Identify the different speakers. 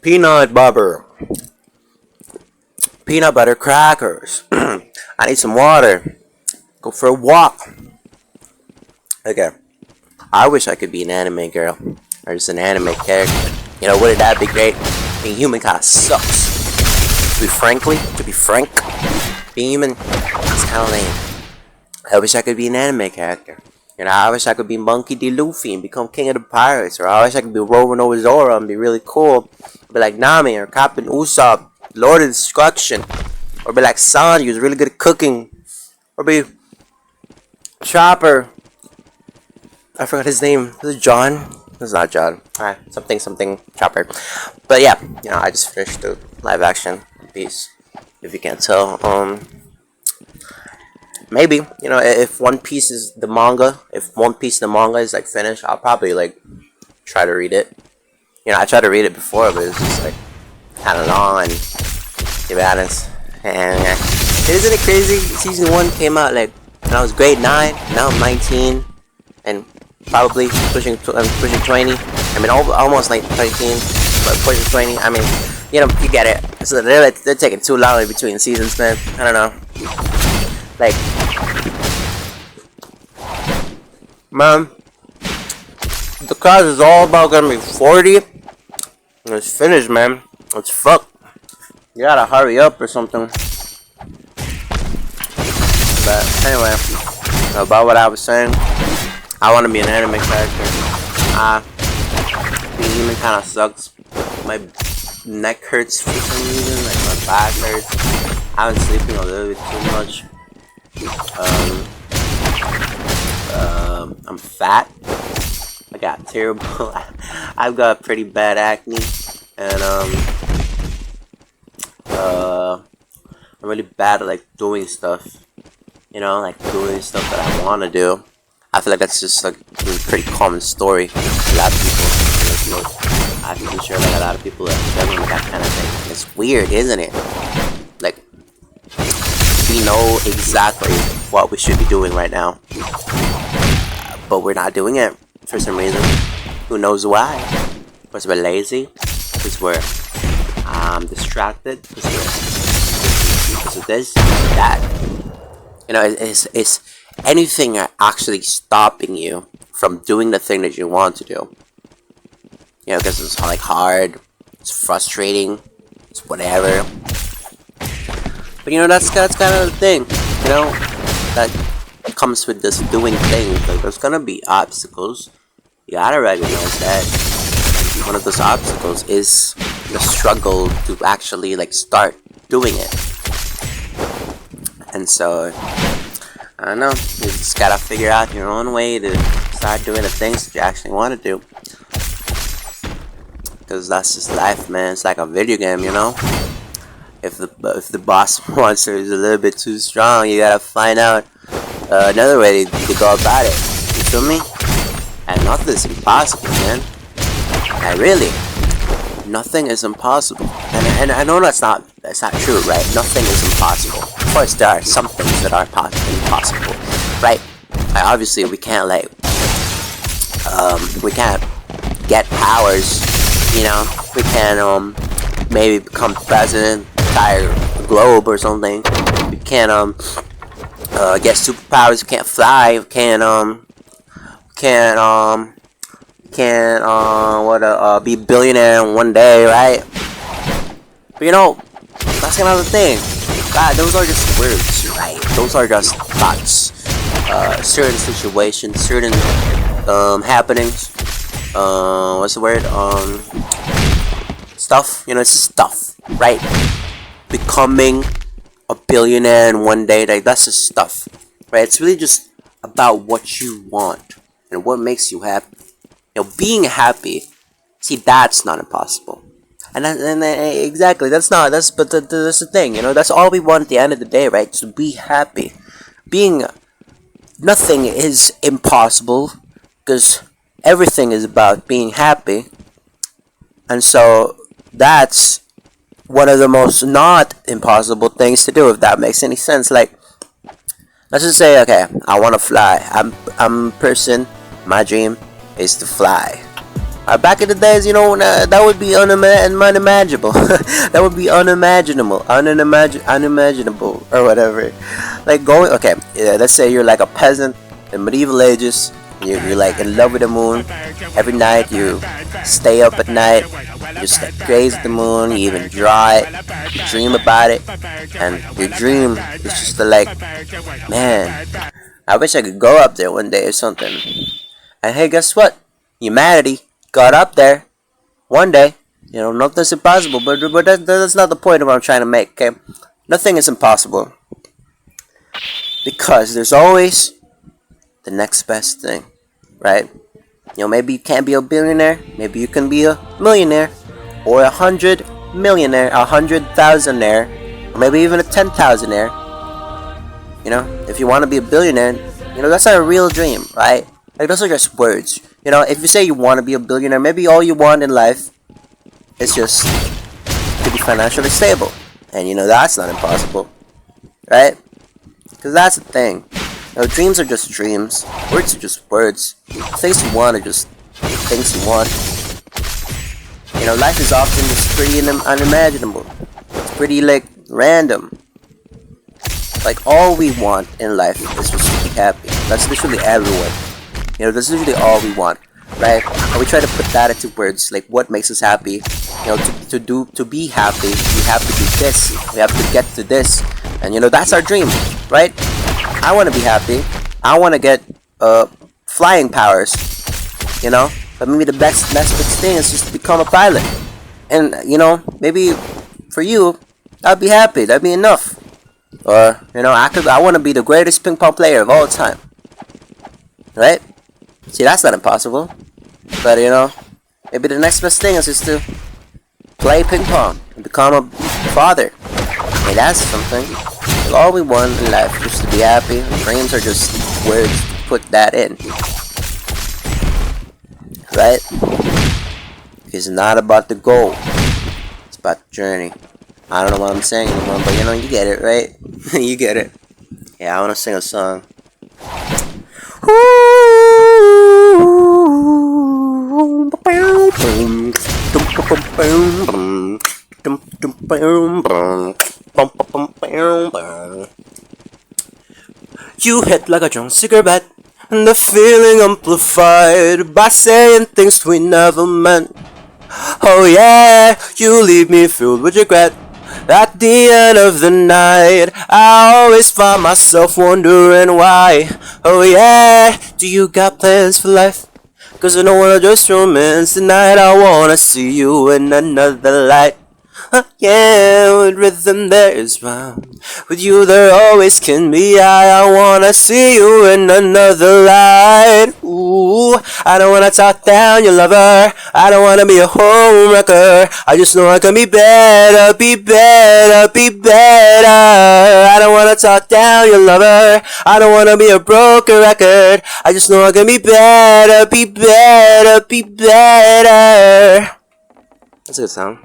Speaker 1: Peanut butter. Peanut butter crackers. I need some water. Go for a walk. Okay. I wish I could be an anime girl. Or just an anime character. You know, wouldn't that be great? Being human kinda sucks. To be frank, being human is kinda lame. I wish I could be an anime character. You know, I wish I could be Monkey D. Luffy and become king of the pirates. Or I wish I could be Roman over Zoro and be really cool. Be like Nami or Captain Usopp, Lord of Destruction. Or be like Sanji, who's really good at cooking. Or be Chopper. I forgot his name. Is it John? It's not John. Alright, something Chopper. But yeah, you know, I just finished the live action piece. If you can't tell, maybe, you know, if One Piece is the manga, is like finished, I'll probably like try to read it. You know, I tried to read it before, but it's just like kind of long, and to be honest. And isn't it crazy? Season 1 came out like when I was grade 9, now I'm 19, and probably pushing 20. I mean, almost like 13, but pushing 20. I mean, you know, you get it. So they're taking too long in between seasons, man. I don't know. Like, man, the class is all about gonna be 40. It's finished, man. It's fucked. You gotta hurry up or something. But anyway, about what I was saying, I want to be an anime character. Being human kind of sucks. My neck hurts for some reason. Like my back hurts. I've been sleeping a little bit too much. I'm fat. I got terrible. I've got pretty bad acne, and I'm really bad at like doing stuff. You know, like doing stuff that I want to do. I feel like that's just like a pretty common story. A lot of people, I'm pretty sure like a lot of people are struggling with that kind of thing. It's weird, isn't it? Like, we know exactly what we should be doing right now, but we're not doing it for some reason. Who knows why? Because we're lazy, because we're distracted, because of this, that. You know, it's anything actually stopping you from doing the thing that you want to do. You know, because it's like hard, it's frustrating, it's whatever. But you know, that's kind of the thing. You know, that comes with this doing things. Like, there's gonna be obstacles. You gotta recognize that. And one of those obstacles is the struggle to actually like start doing it. And so, I don't know, you just gotta figure out your own way to start doing the things that you actually want to do. Because that's just life, man. It's like a video game, you know? If the boss monster is a little bit too strong, you gotta find out another way to go about it. You feel me? And nothing's impossible, man. Like, really. Nothing is impossible. And I know that's not true, right? Nothing is impossible. Of course, there are some things that are impossible, right? Like, obviously, we can't like we can't get powers, you know. We can't maybe become president, entire globe or something. We can't get superpowers. We can't fly. We can't be a billionaire in one day, right? But you know, that's kind of the thing. God, those are just words, right? Those are just thoughts. Certain situations, certain happenings. What's the word? Stuff. You know, it's just stuff, right? Becoming a billionaire in one day, like, that's just stuff, right? It's really just about what you want and what makes you happy. You know, being happy, see, that's not impossible. And exactly, that's the thing, you know, that's all we want at the end of the day, right? To be happy. Nothing is impossible, because everything is about being happy. And so, that's one of the most not impossible things to do, if that makes any sense. Like, let's just say, okay, I want to fly. I'm a person, my dream is to fly. Back in the days, that would be unimaginable. That would be unimaginable, or whatever. Like going, okay, yeah, let's say you're like a peasant in medieval ages. You're like in love with the moon. Every night you stay up at night, you just like gaze at the moon. You even draw it, you dream about it, and your dream is just to like, man, I wish I could go up there one day or something. And hey, guess what? Humanity got up there one day. Nothing's impossible, but that's not the point of what I'm trying to make, okay? Nothing is impossible. Because there's always the next best thing, right? Maybe you can't be a billionaire, maybe you can be a millionaire, or 100 millionaire, 100,000aire, or maybe even a 10,000aire. If you want to be a billionaire, that's not a real dream, right? Like, those are just words. If you say you want to be a billionaire, maybe all you want in life is just to be financially stable. And that's not impossible, right? Because that's the thing. Dreams are just dreams. Words are just words. Things you want are just things you want. Life is often just pretty unimaginable. It's pretty, like, random. Like, all we want in life is just to be happy. That's literally everyone. That's literally all we want, right? And we try to put that into words, like what makes us happy. To be happy, we have to do this. We have to get to this, and that's our dream, right? I want to be happy. I want to get flying powers, But maybe the next best thing is just to become a pilot, and maybe for you, I'd be happy. That'd be enough. Or I want to be the greatest ping pong player of all time, right? See, that's not impossible. But maybe the next best thing is just to play ping pong and become a father. Hey, that's something. Like, all we want in life is just to be happy. Dreams are just words to put that in, right? It's not about the goal. It's about the journey. I don't know what I'm saying anymore, but you get it, right? You get it. Yeah, I want to sing a song. You hit like a drunk cigarette, and the feeling amplified by saying things we never meant. Oh yeah, you leave me filled with regret. At the end of the night, I always find myself wondering why. Oh yeah, do you got plans for life? 'Cause I don't wanna just romance tonight. I wanna see you in another light. Yeah, with rhythm there is rhyme. With you there always can be I wanna see you in another light. Ooh, I don't wanna talk down your lover. I don't wanna be a homewrecker. I just know I can be better, be better, be better. I don't wanna talk down your lover. I don't wanna be a broken record. I just know I can be better, be better, be better. That's a good sound.